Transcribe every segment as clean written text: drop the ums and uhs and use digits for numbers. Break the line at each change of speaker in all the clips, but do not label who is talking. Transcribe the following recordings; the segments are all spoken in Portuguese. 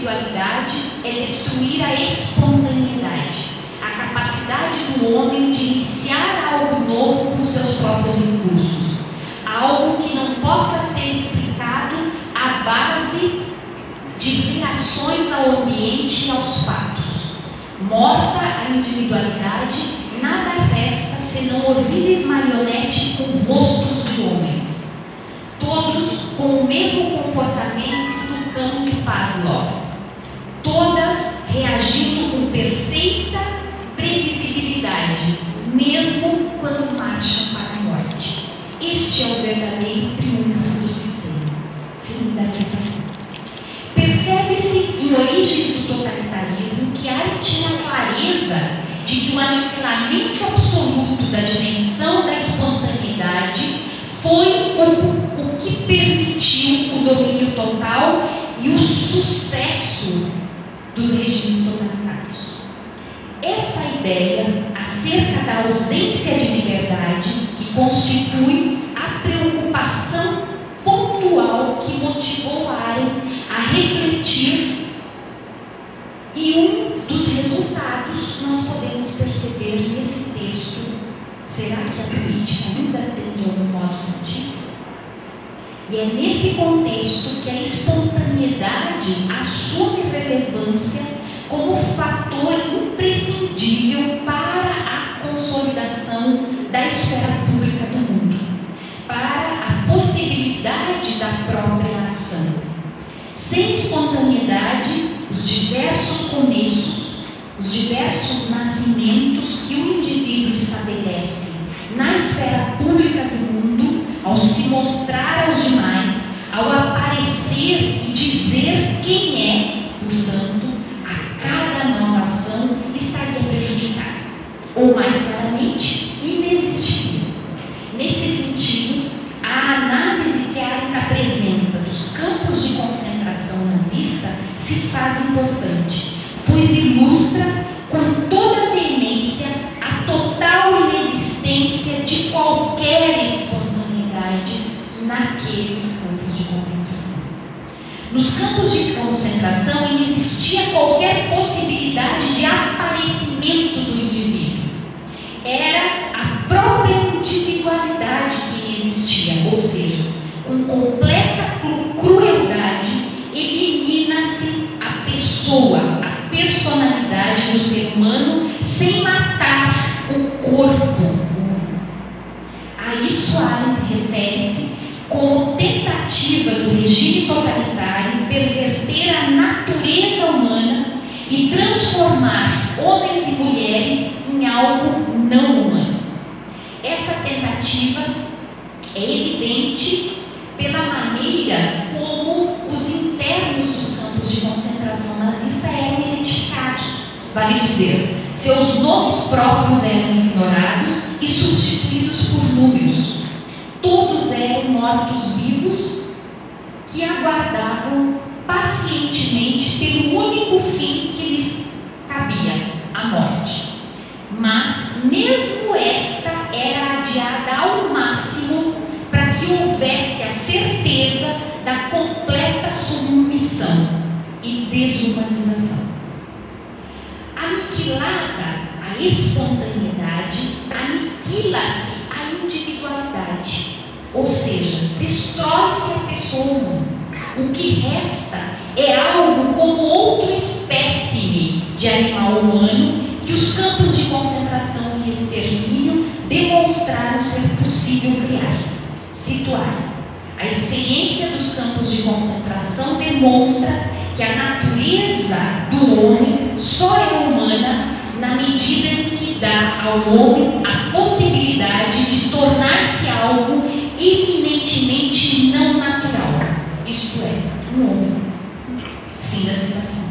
individualidade é destruir a espontaneidade, a capacidade do homem de iniciar algo novo com seus próprios recursos, algo que não possa ser explicado à base de reações ao ambiente e aos fatos. Morta a individualidade, nada resta senão horríveis marionetes com rostos de homens, todos com o mesmo comportamento do cão de Pavlov, todas reagindo com perfeita previsibilidade, mesmo quando marcham para a morte. Este é o verdadeiro triunfo do sistema. Fim da citação. Percebe-se em Origens do Totalitarismo que Arendt tinha clareza de que o aniquilamento absoluto da dimensão da espontaneidade foi o que permitiu o domínio total e o sucesso dos regimes totalitários. Essa ideia acerca da ausência de liberdade, que constitui a preocupação pontual que motivou Arendt a refletir, e um dos resultados nós podemos perceber nesse texto. Será que a política ainda tem de algum modo sentido? E é nesse contexto que a espontaneidade assume relevância como fator imprescindível para a consolidação da esfera pública do mundo, para a possibilidade da própria ação. Sem espontaneidade, os diversos começos, os diversos nascimentos que o indivíduo estabelece na esfera pública do mundo, ao se mostrar aos demais, ao aparecer e dizer quem é, portanto, a cada nova ação estaria prejudicada, ou mais claramente, inexistiria. Nesse sentido, a análise que Arendt apresenta dos campos de concentração nazista se faz importante, pois ilustra com toda a veemência a total inexistência de qualquer espontaneidade naqueles campos de concentração. Nos campos de concentração inexistia qualquer possibilidade de aparecimento do indivíduo. Era a própria individualidade que inexistia, ou seja, com completa crueldade elimina-se a pessoa, a personalidade do ser humano, sem matar o corpo humano. A isso Arendt refere-se como tentativa do regime totalitário em perverter a natureza humana e transformar homens e mulheres em algo não humano. Essa tentativa é evidente pela maneira como os internos dos campos de concentração nazista eram identificados. Vale dizer, seus nomes próprios eram ignorados e substituídos por números. Todos eram mortos-vivos que aguardavam pacientemente pelo único fim que lhes cabia, a morte. Mas mesmo esta era adiada ao máximo para que houvesse a certeza da completa submissão e desumanização. Aniquilada a espontaneidade, aniquila-se a individualidade, ou seja, destrói-se a pessoa humana. O que resta é algo como outra espécime de animal humano que os campos de concentração e extermínio demonstraram ser possível criar, situar. A experiência dos campos de concentração demonstra que a natureza do homem só é humana na medida em que dá ao homem a possibilidade de tornar-se algo eminentemente não natural, isto é, um homem. Fim da citação.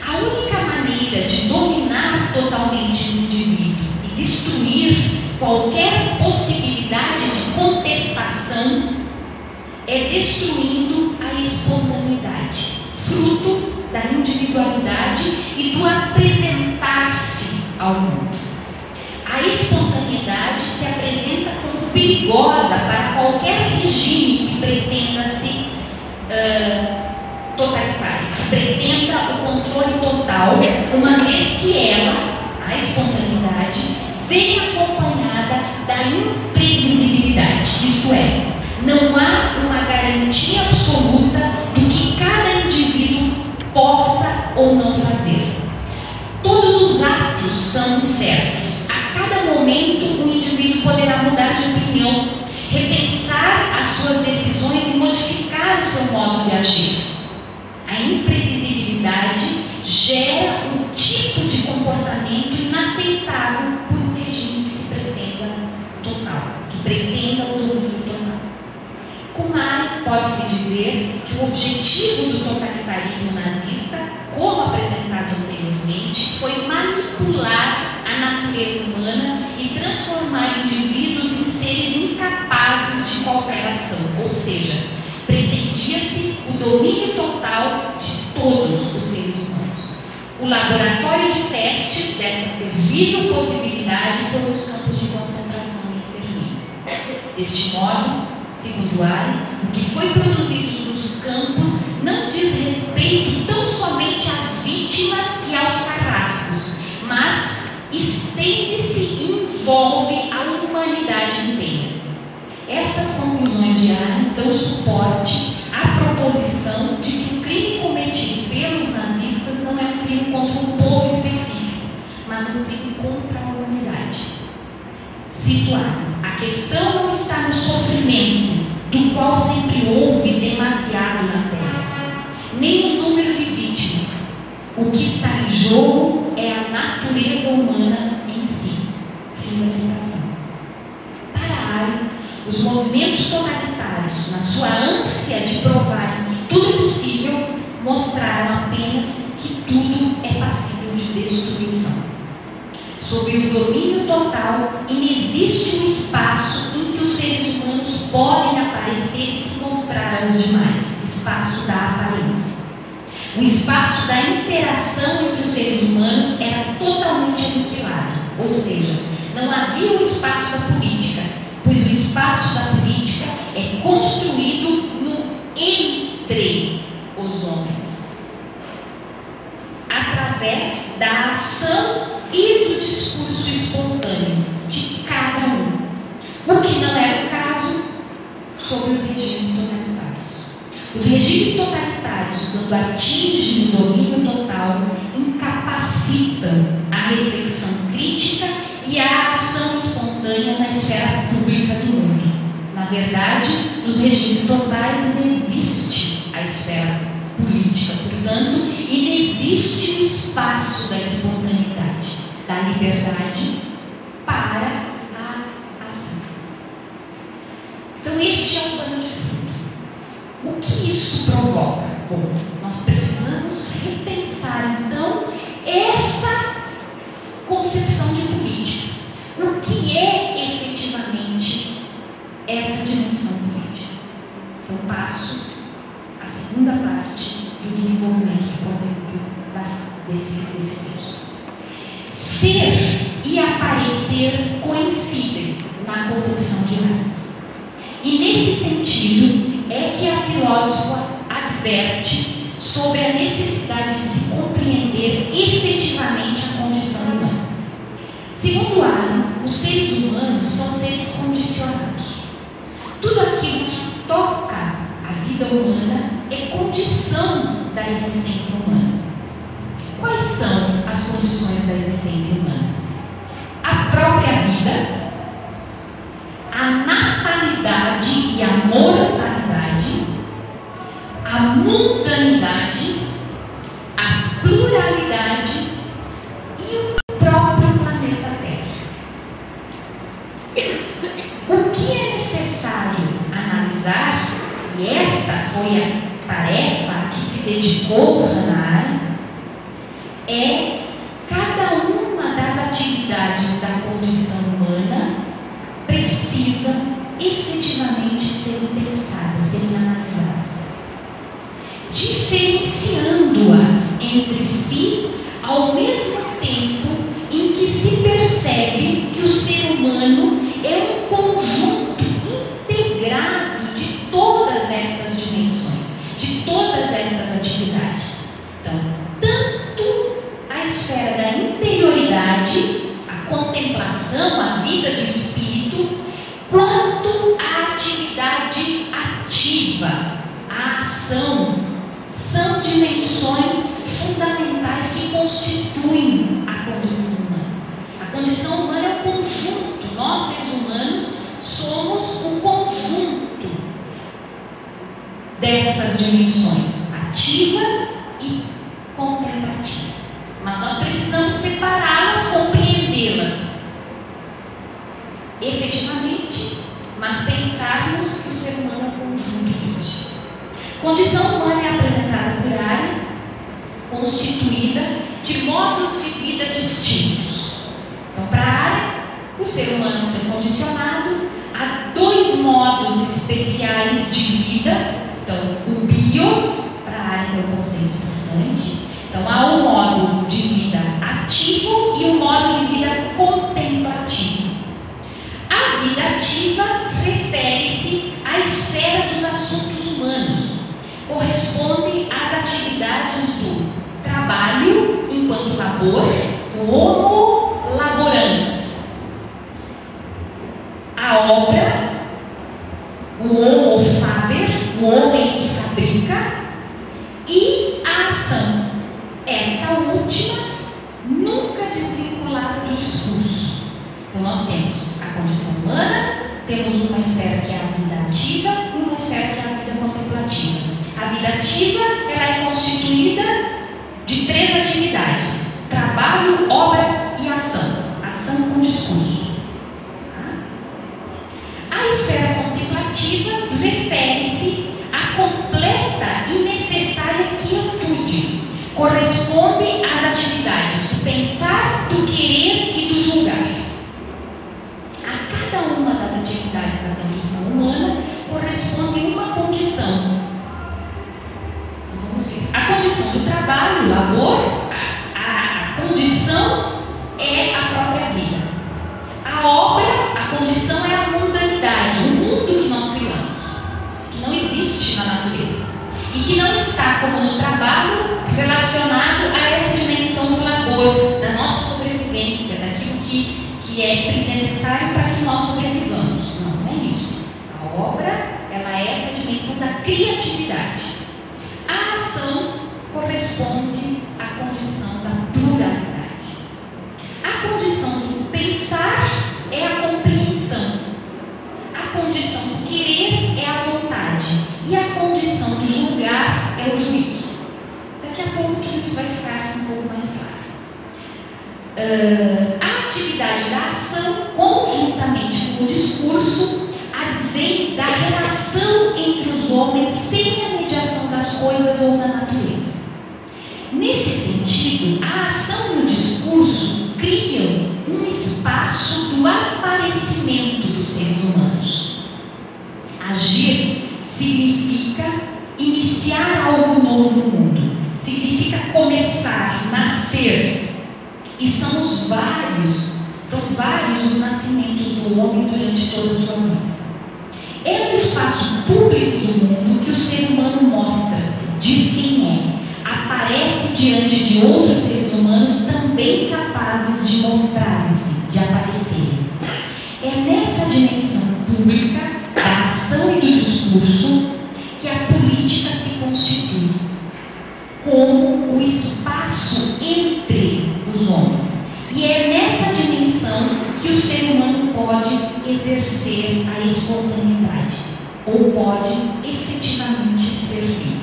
A única maneira de dominar totalmente o indivíduo e destruir qualquer possibilidade de contestação é destruindo a espontaneidade, fruto da individualidade e do apresentar-se ao mundo. A espontaneidade se apresenta como perigosa para qualquer regime que pretenda se totalitária, que pretenda o controle total, uma vez que ela, a espontaneidade, vem acompanhada da imprevisibilidade, isto é, não há uma garantia absoluta do que cada indivíduo possa ou não fazer. Todos os atos são incertos. A cada momento o indivíduo poderá mudar de opinião, repensar as suas decisões e modificar o seu modo de agir. A imprevisibilidade gera um tipo de comportamento inaceitável por um regime que se pretenda total, que pretenda o domínio total. Com Arendt, pode-se dizer que o objetivo do totalitarismo nazista, como apresentado anteriormente, foi manipular a natureza humana e transformar indivíduos em seres incapazes de qualquer ação, ou seja, pretendia-se o domínio total de todos os seres humanos. O laboratório de testes dessa terrível possibilidade foram os campos de concentração e extermínio. Deste modo, segundo Arendt, o que foi produzido nos campos não diz respeito tão somente às vítimas e aos carrascos, mas estende-se e envolve a humanidade inteira. Estas conclusões de Arendt dão suporte à proposição de que o crime cometido pelos nazistas não é um crime contra um povo específico, mas um crime contra a humanidade. Cito Arendt: a questão não está no sofrimento, do qual sempre houve demasiado na Terra, nem no número de vítimas. O que está em jogo é a natureza humana em si. Fim da citação. Para Arendt, os movimentos totalitários, na sua ânsia de provar que tudo é possível, mostraram apenas que tudo é passível de destruição. Sob o domínio total, inexiste um espaço em que os seres humanos podem aparecer e se mostrar aos demais, espaço da aparência. O espaço da interação entre os seres humanos era totalmente aniquilado, ou seja, não havia o espaço da política, pois o espaço da política é construído no entre os homens, através da ação e do discurso espontâneo de cada um, o que não era o caso sobre os regimes totalitários. Os regimes totalitários, quando atingem o domínio total, incapacitam a reflexão crítica e a ação espontânea na esfera pública do mundo. Na verdade, nos regimes totais inexiste a esfera política, portanto, inexiste o espaço da espontaneidade, da liberdade para a ação. Então, este é o pano de fundo. O que isso provoca? Bom, nós precisamos repensar, então, essa concepção de política. O que é efetivamente essa dimensão política? Então, passo à segunda parte do desenvolvimento do conteúdo desse texto. Ser e aparecer coincidem na concepção de Arendt. E nesse sentido é que a filósofa adverte sobre a necessidade de se compreender efetivamente a condição humana. Segundo Arendt, os seres humanos são seres condicionados. Tudo aquilo que toca a vida humana é condição da existência humana. Quais são as condições da existência humana? A própria vida, a natalidade e a mortalidade, a mundanidade, a pluralidade e o próprio planeta Terra. O que é necessário analisar, e esta foi a tarefa a que se dedicou Hannah Arendt, é cada uma das atividades da condição humana precisa efetivamente serem pensadas, serem analisadas, diferenciando-as entre si ao mesmo tempo em que se percebe que o ser humano é um conjunto integrado de todas estas dimensões, de todas estas atividades. coração, a vida do espírito, quanto a atividade ativa, a ação, são dimensões fundamentais que constituem a condição humana. A condição humana é um conjunto, nós seres humanos somos um conjunto dessas dimensões, ativa e contemplativa. Mas nós precisamos separá-las, compreendê-las efetivamente, mas pensarmos que o ser humano é um conjunto disso. Condição humana é apresentada por área, constituída de modos de vida distintos. Então, para a área, o ser humano é um ser condicionado a 2 modos especiais de vida. Então, o bios, para a área, que é um conceito importante. Então, há um modo de vida ativo e um modo de vida contemplativo. A vida ativa refere-se à esfera dos assuntos humanos, corresponde às atividades do trabalho enquanto labor, o homo laborans, a obra, o homo faber, o homem que fabrica, e a ação, esta última nunca desvinculada do discurso. Então nós temos a condição humana, temos uma esfera que é a vida ativa e uma esfera que é a vida contemplativa. A vida ativa, ela é constituída de 3 atividades: trabalho, obra e ação. Ação com discurso. A esfera contemplativa refere-se à completa e necessária quietude. Corresponde às atividades do pensar, do querer e do julgar. A cada uma das atividades da condição humana corresponde uma condição. Então vamos ver. A condição do trabalho, labor, a condição é a própria vida. A obra, a condição é a mundanidade, o mundo que nós criamos, que não existe na natureza e que não está, como no trabalho, relacionado a essa dimensão do labor, da nossa sobrevivência, daquilo que é necessário para que nós sobrevivamos. Não é isso. A obra, ela é essa dimensão da criatividade. A ação corresponde à condição da pluralidade. A condição do pensar é a compreensão. A condição do querer é a vontade. E a condição do julgar é o juízo. Daqui a pouco tudo isso vai ficar um pouco mais claro. A atividade da ação, conjuntamente com o discurso, advém da relação entre os homens sem a mediação das coisas ou da natureza. Nesse sentido, a ação e o discurso criam um espaço do aparecimento dos seres humanos. Agir significa iniciar algo novo no mundo, significa começar, nascer. E são vários os nascimentos do homem durante toda a sua vida. É no espaço público do mundo que o ser humano mostra-se, diz quem é, aparece diante de outros seres humanos também capazes de mostrarem-se, de aparecerem. É nessa dimensão pública, da ação e do discurso, que a política se constitui como o espaço entre os homens. E é nessa dimensão que o ser humano pode exercer a espontaneidade, ou pode efetivamente ser livre.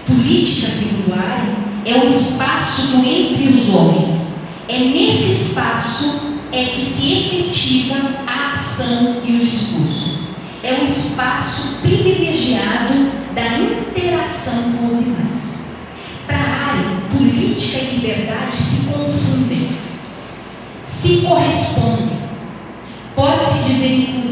Política, segundo Arendt, é o espaço do entre os homens. É nesse espaço que se efetiva a ação e o discurso. É o espaço privilegiado da interação com os demais. Para Arendt, política e liberdade se confundem, se correspondem. Pode-se dizer, inclusive,